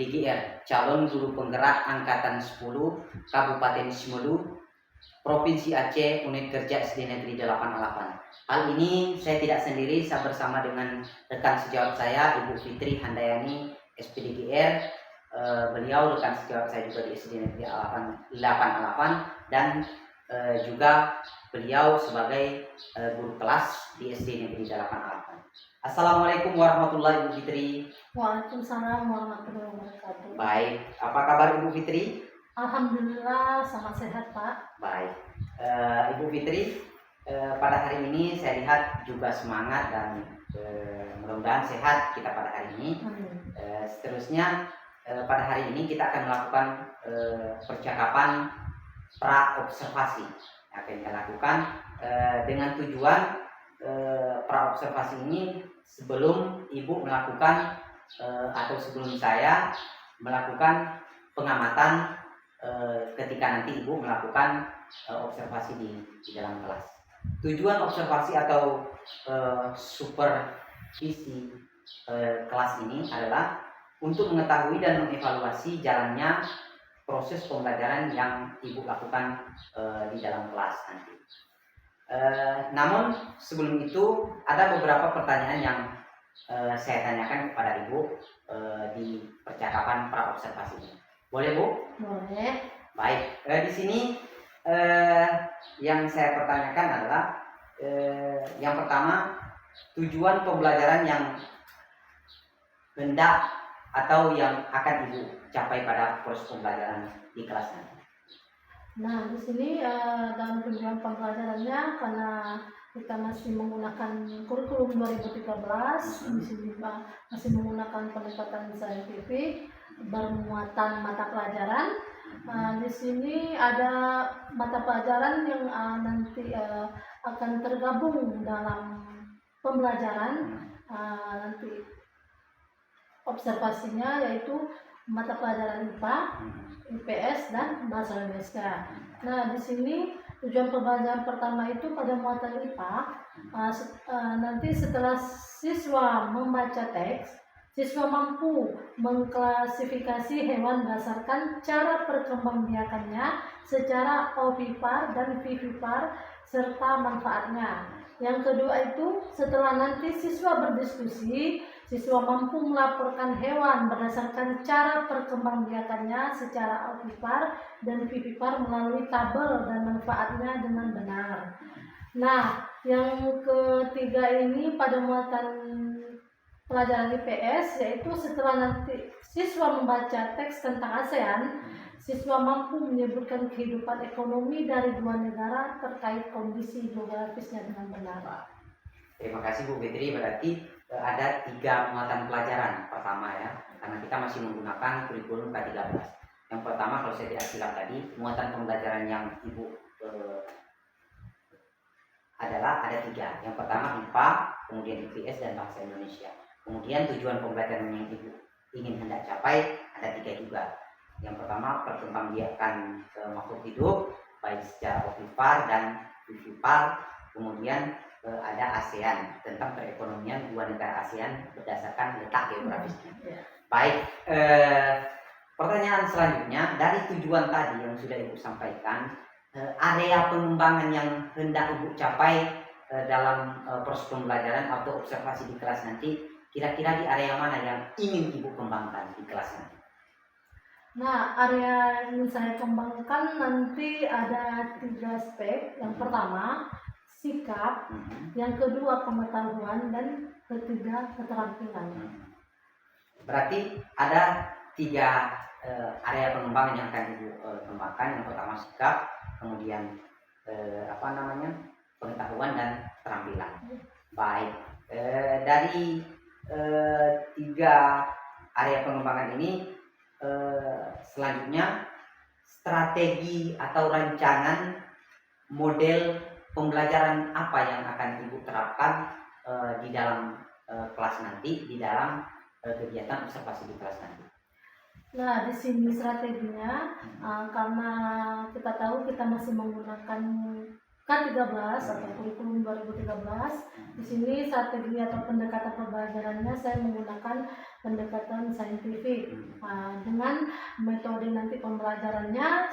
SPDGR, calon guru penggerak angkatan 10 Kabupaten Simelu, Provinsi Aceh, unit kerja SD Negeri 88. Hal ini saya tidak sendiri, saya bersama dengan rekan sejawat saya Ibu Fitri Handayani SPDGR. Beliau rekan sejawat saya juga di SD Negeri 88 dan juga beliau sebagai guru kelas di SD Negeri 88. Assalamualaikum warahmatullahi wabarakatuh, Ibu Fitri. Waalaikumsalam warahmatullahi wabarakatuh. Baik, apa kabar Ibu Fitri? Alhamdulillah sangat sehat, Pak. Baik, Ibu Fitri, pada hari ini saya lihat juga semangat dan mudah-mudahan sehat kita pada hari ini. Seterusnya pada hari ini kita akan melakukan percakapan pra-observasi yang akan kita lakukan dengan tujuan pra-observasi ini sebelum Ibu melakukan atau sebelum saya melakukan pengamatan ketika nanti Ibu melakukan observasi di dalam kelas. Tujuan observasi atau supervisi kelas ini adalah untuk mengetahui dan mengevaluasi jalannya proses pembelajaran yang Ibu lakukan di dalam kelas nanti. Namun sebelum itu ada beberapa pertanyaan yang saya tanyakan kepada Ibu di percakapan pra-observasi ini. Boleh, Bu? Boleh. Baik, di sini yang saya pertanyakan adalah yang pertama, tujuan pembelajaran yang hendak atau yang akan Ibu capai pada proses pembelajaran di kelas nanti. Nah, di sini dalam tujuan pembelajarannya karena kita masih menggunakan kurikulum 2013, di sini masih menggunakan pendekatan saintifik bermuatan mata pelajaran. Di sini ada mata pelajaran yang nanti akan tergabung dalam pembelajaran nanti observasinya, yaitu mata pelajaran IPA, IPS dan bahasa Indonesia. Nah, di sini tujuan pembelajaran pertama itu pada muatan IPA. Nanti setelah siswa membaca teks, siswa mampu mengklasifikasi hewan berdasarkan cara perkembangbiakannya secara ovipar dan vivipar serta manfaatnya. Yang kedua itu setelah nanti siswa berdiskusi, siswa mampu melaporkan hewan berdasarkan cara perkembangbiakannya secara ovipar dan vivipar melalui tabel dan manfaatnya dengan benar. Nah, yang ketiga ini pada muatan pelajaran IPS, yaitu setelah nanti siswa membaca teks tentang ASEAN, siswa mampu menyebutkan kehidupan ekonomi dari dua negara terkait kondisi geografisnya dengan benar. Terima kasih Bu Fitri. Berarti ada 3 muatan pelajaran pertama ya, karena kita masih menggunakan kurikulum K13. Yang pertama, kalau saya tidak silap tadi, muatan pembelajaran yang Ibu adalah ada 3. Yang pertama IPA, kemudian IPS dan bahasa Indonesia. Kemudian tujuan pembelajaran yang Ibu ingin hendak capai ada 3 juga. Yang pertama, perkembangbiakan makhluk hidup baik secara ovipar dan vivipar. Kemudian ada ASEAN, tentang perekonomian 2 negara ASEAN berdasarkan letak geografisnya. Baik, pertanyaan selanjutnya, dari tujuan tadi yang sudah Ibu sampaikan, area pengembangan yang hendak Ibu capai dalam proses pembelajaran atau observasi di kelas nanti, kira-kira di area mana yang ingin Ibu kembangkan di kelas nanti? Nah, area yang saya kembangkan nanti ada 3 aspek. Yang pertama, sikap, yang kedua pengetahuan, dan ketiga keterampilan. Berarti ada 3 area pengembangan yang akan Ibu kembangkan. Yang pertama sikap, kemudian pengetahuan dan keterampilan. Baik, dari 3 area pengembangan ini, selanjutnya strategi atau rancangan model pembelajaran apa yang akan Ibu terapkan di dalam kelas nanti, di dalam kegiatan observasi di kelas nanti. Nah, di sini strateginya karena kita tahu kita masih menggunakan K13 atau kurikulum 2013. Di sini strategi atau pendekatan pembelajarannya saya menggunakan pendekatan saintifik dengan metode nanti pembelajarannya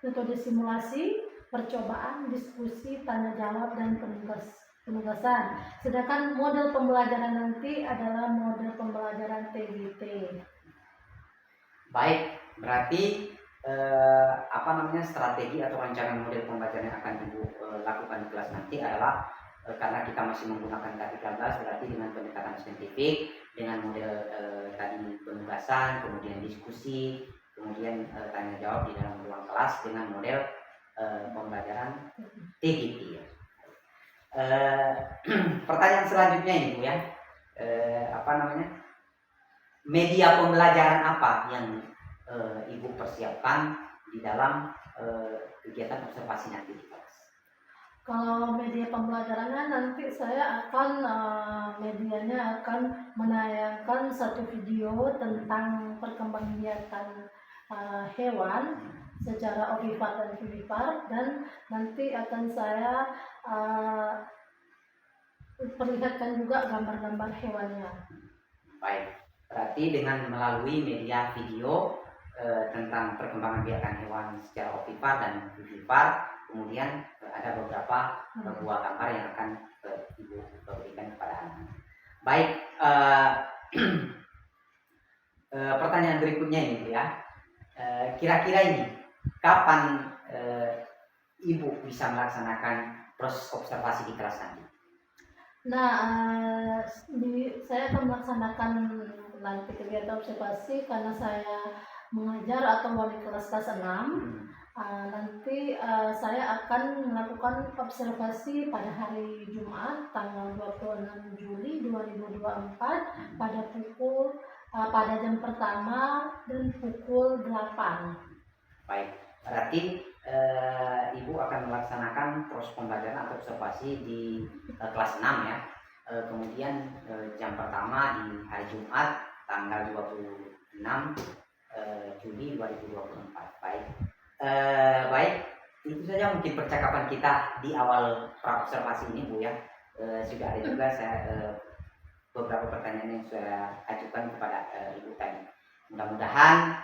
metode simulasi, percobaan, diskusi, tanya jawab, dan penugasan. Sedangkan model pembelajaran nanti adalah model pembelajaran TGT. Baik, berarti strategi atau rancangan model pembelajaran yang akan Ibu lakukan di kelas nanti adalah karena kita masih menggunakan K13, berarti dengan pendekatan saintifik, dengan model tadi penugasan, kemudian diskusi, kemudian tanya jawab di dalam ruang kelas dengan model pembelajaran TGT. Pertanyaan selanjutnya ini Bu ya, media pembelajaran apa yang Ibu persiapkan di dalam kegiatan observasi nanti di kelas? Kalau media pembelajarannya nanti saya akan medianya akan menayangkan satu video tentang perkembangbiakan hewan secara ovipar dan vivipar, dan nanti akan saya perlihatkan juga gambar-gambar hewannya. Baik, berarti dengan melalui media video tentang perkembangan biakan hewan secara ovipar dan vivipar, kemudian ada beberapa buah gambar yang akan Ibu berikan kepada anak. Baik, pertanyaan berikutnya ini Bu ya, kira-kira ini kapan Ibu bisa melaksanakan proses observasi di kelas nanti? Nah, saya akan melaksanakan nanti kegiatan observasi karena saya mengajar atau wali kelas 6. Nanti saya akan melakukan observasi pada hari Jumat tanggal 26 Juli 2024 pada jam pertama dan pukul 8. Baik, berarti Ibu akan melaksanakan proses pembelajaran atau observasi di kelas 6 ya. Kemudian jam pertama di hari Jumat tanggal 26 Juli 2024. Baik, itu saja mungkin percakapan kita di awal observasi ini Bu ya. Sudah ada juga beberapa pertanyaan yang saya ajukan kepada Ibu tadi. Mudah-mudahan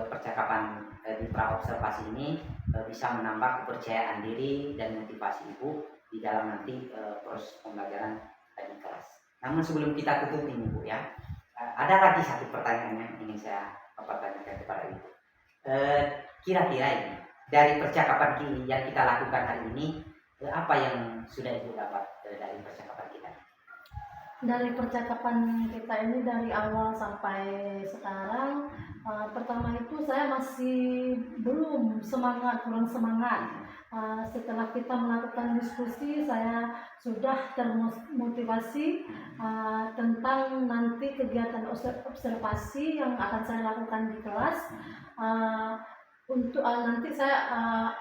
percakapan di observasi ini bisa menambah kepercayaan diri dan motivasi Ibu di dalam nanti proses pembelajaran di kelas. Namun sebelum kita tutup ini Bu ya, ada lagi satu pertanyaan yang ingin saya pertanyakan kepada Ibu. Kira-kira ini dari percakapan yang kita lakukan hari ini, apa yang sudah Ibu dapat dari percakapan kita? Dari percakapan kita ini dari awal sampai sekarang, pertama itu saya masih belum kurang semangat. Setelah kita melakukan diskusi, saya sudah termotivasi tentang nanti kegiatan observasi yang akan saya lakukan di kelas. Untuk nanti saya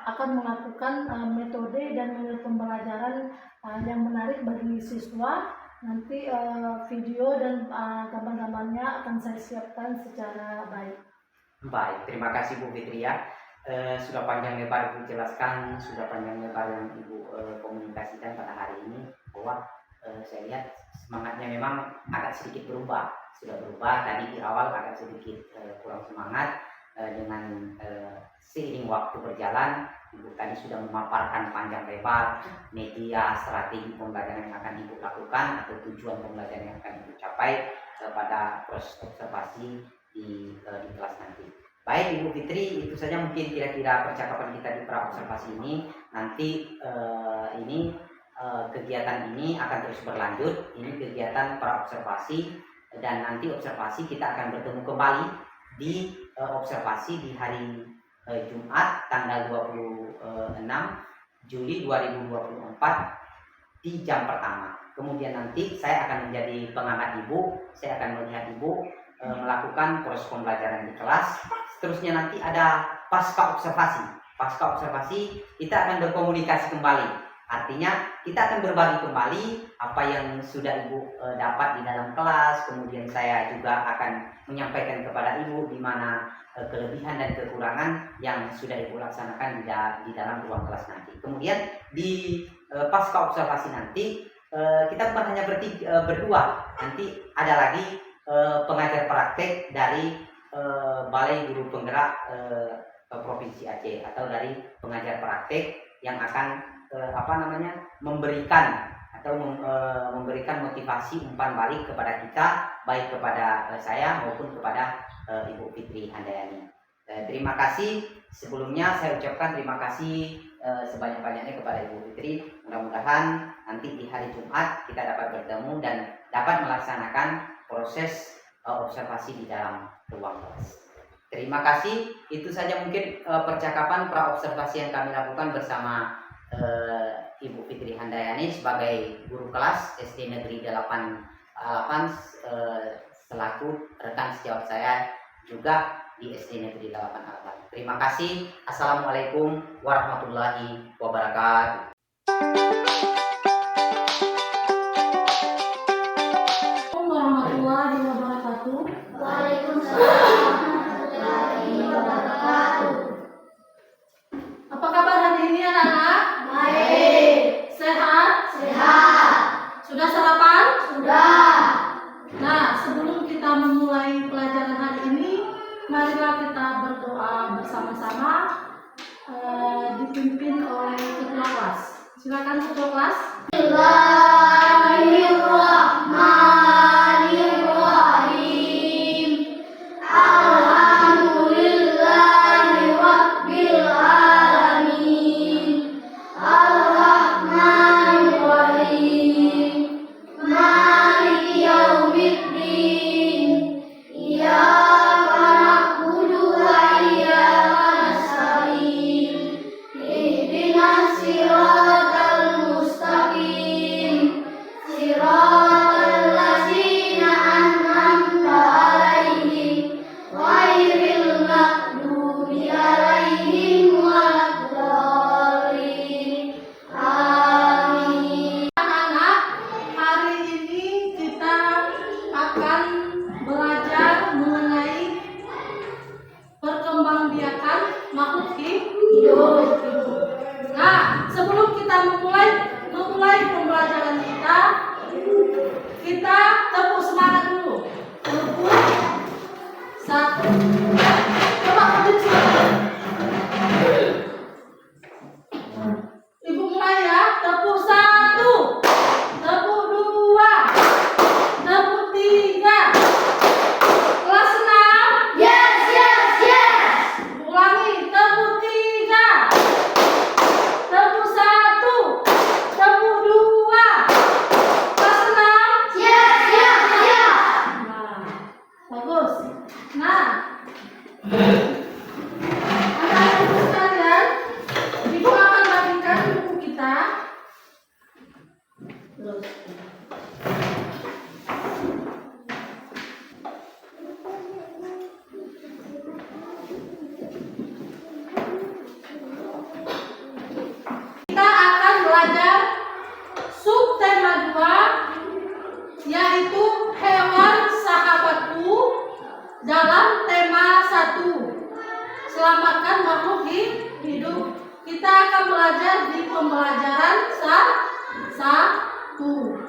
akan melakukan metode dan model pembelajaran yang menarik bagi siswa. Nanti video dan gambar-gambarnya akan saya siapkan secara baik. Baik, terima kasih Bu Fitri ya. Sudah panjang lebar Ibu jelaskan, sudah panjang lebar yang Ibu komunikasikan pada hari ini, bahwa saya lihat semangatnya memang agak sedikit berubah. Sudah berubah tadi di awal agak sedikit kurang semangat, dengan seiring waktu berjalan Ibu tadi sudah memaparkan panjang lebar media strategi pembelajaran yang akan Ibu lakukan atau tujuan pembelajaran yang akan Ibu capai pada proses observasi di kelas nanti. Baik Ibu Fitri, itu saja mungkin kira-kira percakapan kita di pra-observasi ini. Nanti kegiatan ini akan terus berlanjut. Ini kegiatan pra-observasi, dan nanti observasi kita akan bertemu kembali di observasi di hari Jumat tanggal 26 Juli 2024 di jam pertama. Kemudian nanti saya akan menjadi pengamat Ibu, saya akan melihat Ibu melakukan proses pembelajaran di kelas. Seterusnya nanti ada pasca observasi. Pasca observasi kita akan berkomunikasi kembali Artinya kita akan berbagi kembali apa yang sudah Ibu dapat di dalam kelas, kemudian saya juga akan menyampaikan kepada Ibu di mana kelebihan dan kekurangan yang sudah Ibu laksanakan di dalam ruang kelas nanti. Kemudian di pasca observasi nanti kita bukan hanya berdua, nanti ada lagi pengajar praktek dari Balai Guru Penggerak Provinsi Aceh atau dari pengajar praktek yang akan memberikan atau memberikan motivasi umpan balik kepada kita, baik kepada saya maupun kepada Ibu Fitri Handayani. Terima kasih. Sebelumnya saya ucapkan terima kasih sebanyak-banyaknya kepada Ibu Fitri. Mudah-mudahan nanti di hari Jumat kita dapat bertemu dan dapat melaksanakan proses observasi di dalam ruang kelas. Terima kasih. Itu saja mungkin percakapan pra-observasi yang kami lakukan bersama Ibu Fitri Handayani sebagai guru kelas SD Negeri 88 selaku rekan sejawat saya juga di SD Negeri 88. Terima kasih. Assalamualaikum warahmatullahi wabarakatuh. Warahmatullahi wabarakatuh. Waalaikumsalam warahmatullahi wabarakatuh. Apa kabar hari ini anak-anak? Baik. Sehat? Sehat. Sudah sarapan? Sudah. Nah, sebelum kita memulai pelajaran hari ini, marilah kita berdoa bersama-sama dipimpin oleh ketua kelas. Silakan ketua kelas. Bismillahirrahmanirrahim. Alhamdulillahi rabbil alamin. Ar-Rahmanir-Rahim. Maliki yaumiddin. Iyyaka na'budu wa iyyaka nasta'in. Ihdinas siratal mustaqim. Siratal ladzina an'amta 'alaihim ghairil maghdubi 'alaihim waladdallin. Amin. Anak-anak, hari ini kita akan belajar mengenai perkembangbiakan makhluk hidup. Nah, sebelum kita memulai pembelajaran kita tepuk semangat dulu. Tepuk satu. Coba tepuk semangat. Ibu mulai ya. Tepuk satu. Tepuk dua. Tepuk tiga. Kelas 6. Yes, yes, yes. Ulangi. Tepuk tiga. Tepuk satu. Tepuk dua. Kelas 6. Yes, yes, yes. Nah, bagus. Nah, anak-anak ibu sekalian, ibu akan bagikan buku kita. Terus. Kita akan belajar subtema 2, yaitu hewan sahabatku, dalam tema 1, selamatkan makhluk hidup. Kita akan belajar di pembelajaran 1.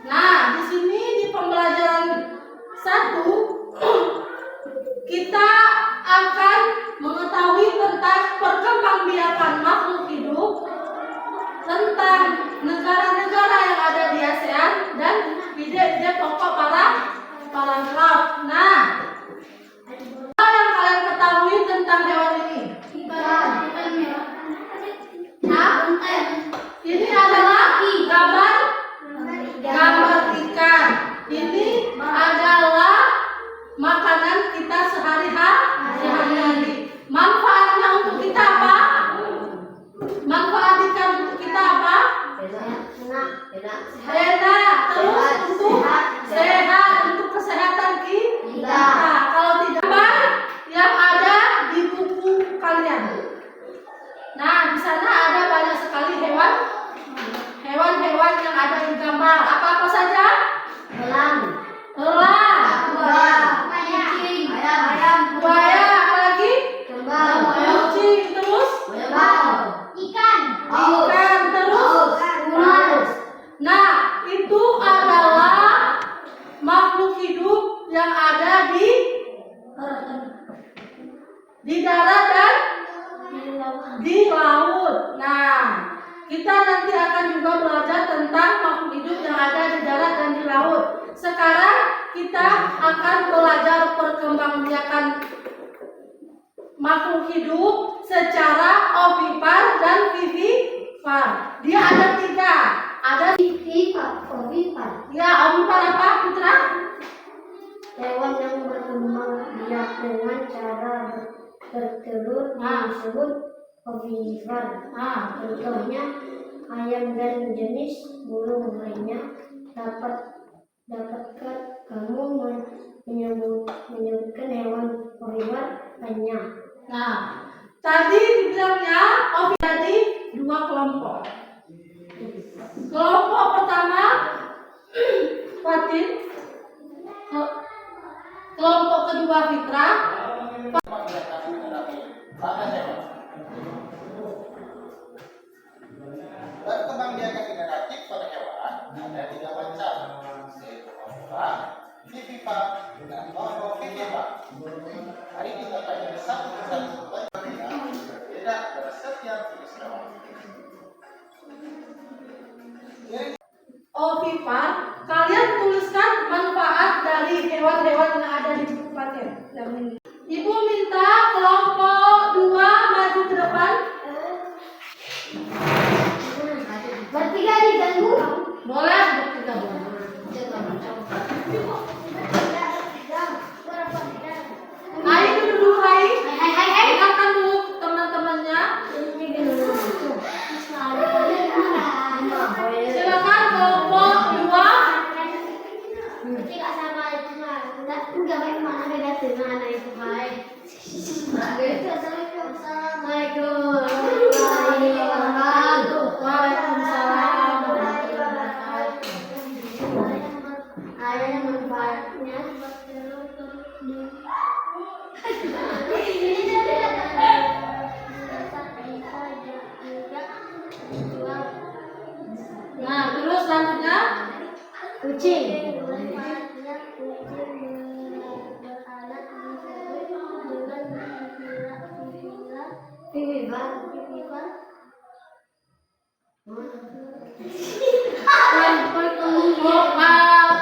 Nah, di sini di pembelajaran 1 kita akan mengetahui tentang perkembangbiakan makhluk hidup, tentang negara-negara yang ada di ASEAN, dan ide-ide pokok paragraf. Nah, apa yang kalian ketahui tentang hewan ini? Nah, ini adalah gambar ikan. Ini adalah makanan kita sehari-hari. Manfaatnya untuk kita apa? Manfaat ikan untuk kita apa? Enak. Terus untuk sehat, untuk kesehatan kita. Kalau tidak, apa yang ada di buku kalian? Nah, di sana ada banyak sekali hewan di darat dan di laut. Nah, kita nanti akan juga belajar tentang makhluk hidup yang ada di darat dan di laut. Sekarang kita akan belajar perkembangbiakan makhluk hidup secara ovipar dan vivipar. Dia ada 3. Ada Ovipar. ya, ovipar apa, Putra? Hewan yang berkembang biak dengan cara bertelur disebut ovipar. Contohnya ayam dan jenis burung lainnya. Dapatkah kamu menyebutkan hewan ovipar lainnya? Nah, tadi dibilangnya ovipar jadi 2 kelompok. Kelompok pertama Fatin, kelompok kedua Fitra. Perkembangbiakan generatif pada hewan ada 3 macam, yaitu ovipar, vivipar, dan monovivipar. Hari ini kita pelajari satu persatu yang berbeda pada setiap jenis hewan. Ovipar, kalian tuliskan manfaat dari hewan-hewan yang ada di buku paket yang ini. Ibu minta kelompok 2 maju ke depan. Bertiga diganggu. Boleh bertiga boleh. Hai dulu Hai. Silakan dulu teman-temannya. Silakan kelompok 2. Tidak sama itu mah. Enggak baik mana beda dengan anak itu baik. Assalamualaikum warahmatullahi wabarakatuh. Waalaikumsalam. Ada manfaatnya. Nah, terus selanjutnya Kucing.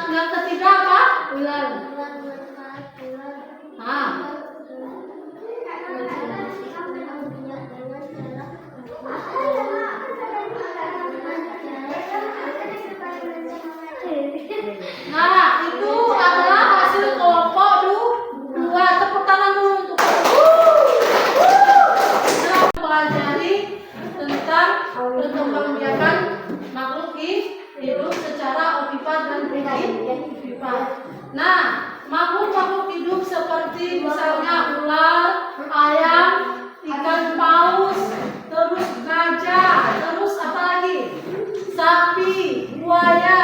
yang ketiga apa? Ular. Ah, nah itu adalah hasil kelompok 2. Tepuk tangan dulu untuk kita pelajari tentang perkembangbiakan makhluk hidup secara ovipar dan vivipar. Nah, makhluk-makhluk hidup seperti misalnya ular, ayam, ikan paus, terus gajah, terus apa lagi? Sapi, buaya.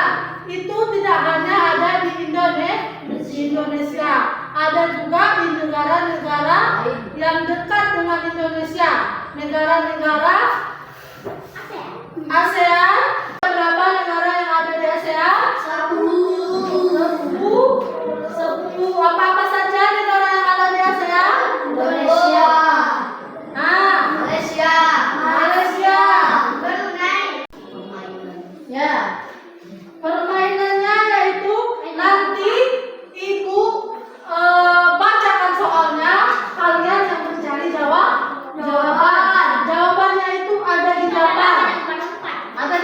Itu tidak hanya ada di Indonesia, ada juga di negara-negara yang dekat dengan Indonesia, negara-negara ASEAN. Berapa negara yang ada di ASEAN? 10. Apa-apa saja negara yang ada di ASEAN? Indonesia. Malaysia. Ya. Permainannya yaitu nanti Ibu bacakan soalnya, kalian yang mencari jawaban. Jawabannya itu ada di depan. Ada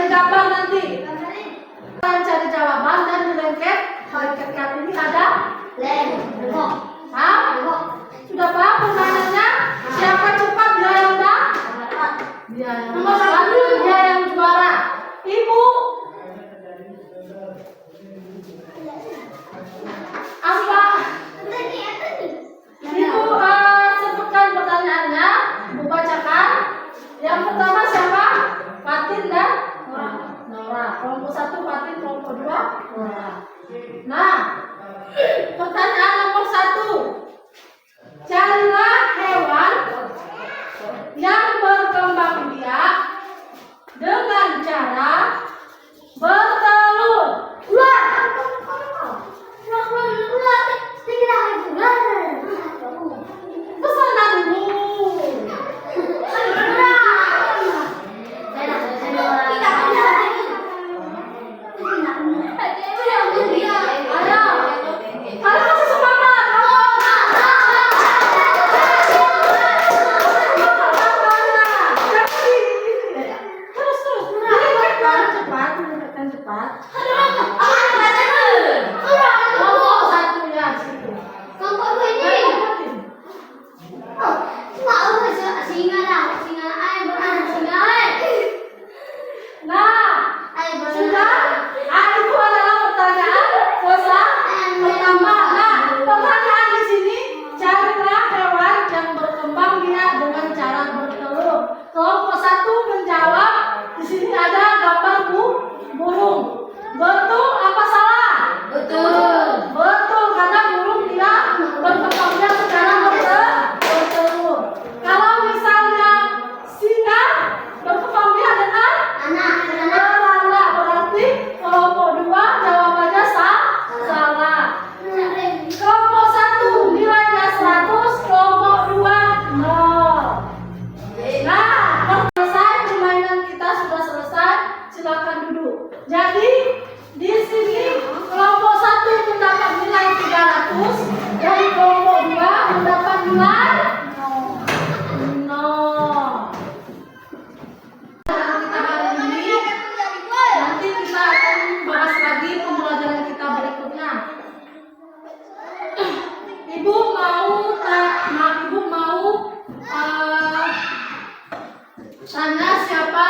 Tanya siapa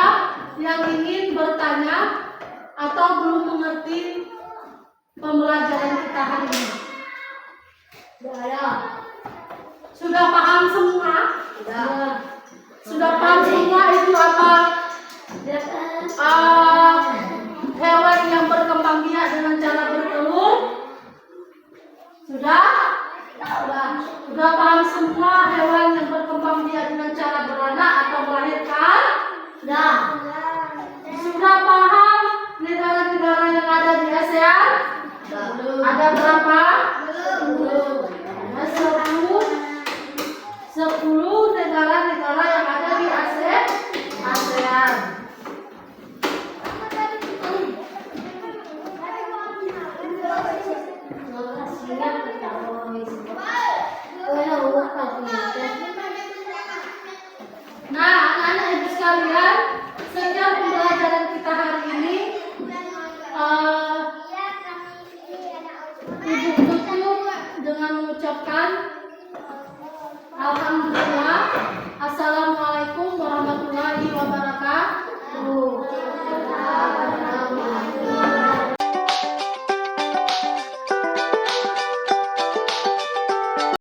yang ingin bertanya atau belum mengerti pembelajaran kita hari ini. Sudah paham semua? Sudah paham semua itu apa? Hewan yang berkembang biak dengan cara bertelur? Sudah? Sudah paham semua hewan yang berkembang biak dengan cara beranak atau melahirkan? Sudah paham negara-negara yang ada di ASEAN? Ada berapa?